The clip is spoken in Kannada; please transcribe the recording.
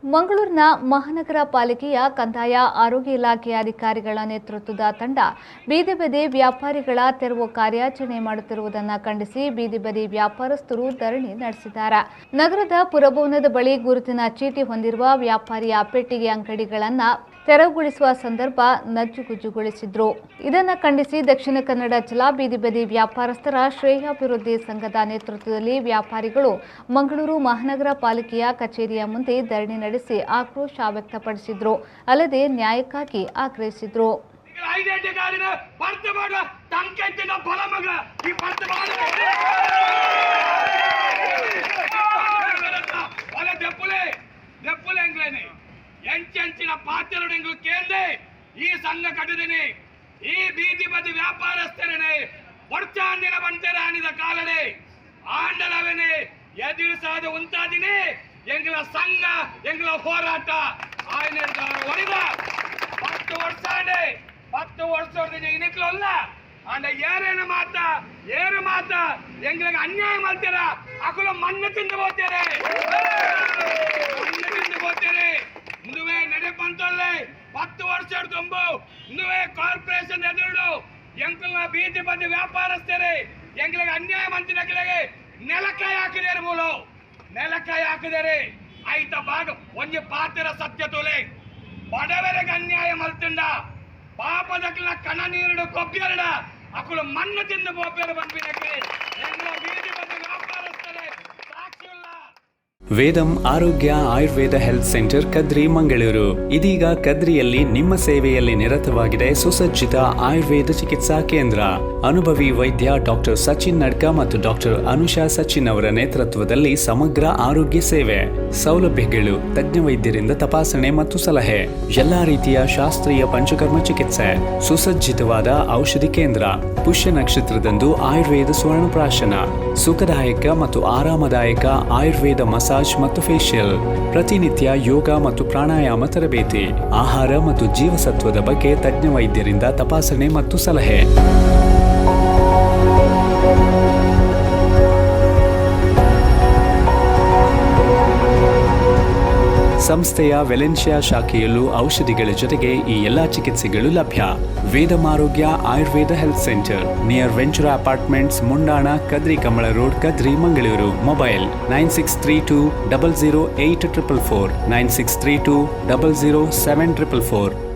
ಮಂಗಳೂರಿನ ಮಹಾನಗರ ಪಾಲಿಕೆಯ ಕಂದಾಯ ಆರೋಗ್ಯ ಇಲಾಖೆಯ ಅಧಿಕಾರಿಗಳ ನೇತೃತ್ವದ ತಂಡ ಬೀದಿ ಬದಿ ವ್ಯಾಪಾರಿಗಳ ತೆರವು ಕಾರ್ಯಾಚರಣೆ ಮಾಡುತ್ತಿರುವುದನ್ನು ಖಂಡಿಸಿ ಬೀದಿ ಬದಿ ವ್ಯಾಪಾರಸ್ಥರು ಧರಣಿ ನಡೆಸಿದ್ದಾರೆ. ನಗರದ ಪುರಭವನದ ಬಳಿ ಗುರುತಿನ ಚೀಟಿ ಹೊಂದಿರುವ ವ್ಯಾಪಾರಿಯ ಪೆಟ್ಟಿಗೆ ಅಂಗಡಿಗಳನ್ನು ತೆರವುಗೊಳಿಸುವ ಸಂದರ್ಭ ನಜ್ಜುಗುಜ್ಜುಗೊಳಿಸಿದ್ರು. ಇದನ್ನು ಖಂಡಿಸಿ ದಕ್ಷಿಣ ಕನ್ನಡ ಜಿಲ್ಲಾ ಬೀದಿ ಬದಿ ವ್ಯಾಪಾರಸ್ಥರ ಶ್ರೇಯಾಭಿವೃದ್ಧಿ ಸಂಘದ ನೇತೃತ್ವದಲ್ಲಿ ವ್ಯಾಪಾರಿಗಳು ಮಂಗಳೂರು ಮಹಾನಗರ ಪಾಲಿಕೆಯ ಕಚೇರಿಯ ಮುಂದೆ ಧರಣಿ ನಡೆಸಿ ಆಕ್ರೋಶ ವ್ಯಕ್ತಪಡಿಸಿದ್ರು. ಅಲ್ಲದೆ ನ್ಯಾಯಕ್ಕಾಗಿ ಆಗ್ರಹಿಸಿದ್ರು. ಎಂಚಿನ ಪಾತ್ರಗಳು ಕೇಂದ್ರೆ ಈ ಸಂಘ ಕಟ್ಟದಿನಿ ಈ ಬೀದಿ ಬದಿ ವ್ಯಾಪಾರಸ್ಥರನೆ ವರ್ಷಾಂದಿನ ಬಂಟರ ಅನಿದ ಕಾಲನೆ ಆಂಡಲವನೆ ಎದುರಿಸಾದ ಉಂಟಾದಿನಿ ಎಂಗಳ ಸಂಘ ಎಂಗಳ ಹೋರಾಟ ಹೊಡೆದ 10 ವರ್ಷದ ಇನಿಕ್ಲಲ್ಲ ಅಂಡ ಏರೇನು ಮಾತ ಎಂಗಳಿಗೆ ಅನ್ಯಾಯ ಮಾಡ್ತಾರ ಅಕುಲ ಮಣ್ಣು ತಿಂದು ಹೋಗ್ತಾರೆ ಇಂದುವೆ ನಡೆ ಬಂತಲ್ಲೇ 10 ವರ್ಷ ತುಂಬು ಇಂದುವೆ ಕಾರ್ಪೊರೇಷನ್ ಎದುರು ಎಂಕಲ್ನ ಬೀದಿ ಬದಿ ವ್ಯಾಪಾರಸ್ಥರೇ ಎಂಗಳಿಗೆ ಅನ್ಯಾಯ ಮಂತ್ರಿಗಳಿಗೆ ನೆಲಕಾಯಿ ಹಾಕಿದರೆ ಆಯ್ತ ಭಾಗ ಒಂಜಿ ಪಾತ್ರ ಸತ್ಯ ತೊಲೆ ಬಡವರಿಗೆ ಅನ್ಯಾಯ ಮಲ್ತಿಂಡ ಪಾಪದಕ್ಲ ಕಣ ನೀರು ಕೊಬ್ಬಿರಡ ಅಕುಲು ಮಣ್ಣು ತಿಂದು ಬೋಪೇರು ಬಂದ್ಬಿಡಕ್ಕೆ ಎಂಗಳ ಬೀದಿ ಬದಿ ವ್ಯಾಪಾರಸ್ಥರೇ ಸಾಕ್ಷಿಲ್ಲ. ವೇದಂ ಆರೋಗ್ಯ ಆಯುರ್ವೇದ ಹೆಲ್ತ್ ಸೆಂಟರ್ ಕದ್ರಿ ಮಂಗಳೂರು ಇದೀಗ ಕದ್ರಿಯಲ್ಲಿ ನಿಮ್ಮ ಸೇವೆಯಲ್ಲಿ ನಿರತವಾಗಿದೆ ಸುಸಜ್ಜಿತ ಆಯುರ್ವೇದ ಚಿಕಿತ್ಸಾ ಕೇಂದ್ರ. ಅನುಭವಿ ವೈದ್ಯ ಡಾಕ್ಟರ್ ಸಚಿನ್ ನಡ್ಕ ಮತ್ತು ಡಾಕ್ಟರ್ ಅನುಷಾ ಸಚಿನ್ ಅವರ ನೇತೃತ್ವದಲ್ಲಿ ಸಮಗ್ರ ಆರೋಗ್ಯ ಸೇವೆ, ಸೌಲಭ್ಯಗಳು, ತಜ್ಞ ವೈದ್ಯರಿಂದ ತಪಾಸಣೆ ಮತ್ತು ಸಲಹೆ, ಎಲ್ಲಾ ರೀತಿಯ ಶಾಸ್ತ್ರೀಯ ಪಂಚಕರ್ಮ ಚಿಕಿತ್ಸೆ, ಸುಸಜ್ಜಿತವಾದ ಔಷಧಿ ಕೇಂದ್ರ, ಪುಷ್ಯ ನಕ್ಷತ್ರದಂದು ಆಯುರ್ವೇದ ಸ್ವರ್ಣಪ್ರಾಶನ, ಸುಖದಾಯಕ ಮತ್ತು ಆರಾಮದಾಯಕ ಆಯುರ್ವೇದ ಮಸಾಜ್ ಮತ್ತು ಫೇಶಿಯಲ್, ಪ್ರತಿನಿತ್ಯ ಯೋಗ ಮತ್ತು ಪ್ರಾಣಾಯಾಮ ತರಬೇತಿ, ಆಹಾರ ಮತ್ತು ಜೀವಸತ್ವದ ಬಗ್ಗೆ ತಜ್ಞ ವೈದ್ಯರಿಂದ ತಪಾಸಣೆ ಮತ್ತು ಸಲಹೆ. ಸಂಸ್ಥೆಯ ವೆಲೆನ್ಶಿಯಾ ಶಾಖೆಯಲ್ಲೂ ಔಷಧಿಗಳ ಜೊತೆಗೆ ಈ ಎಲ್ಲಾ ಚಿಕಿತ್ಸೆಗಳು ಲಭ್ಯ. Vedam Arogya Ayurveda health centre near Ventura apartments, Mundana, Kadri Kamala road, Kadri Mangaluru. Mobile 9632 00844 9632 00744.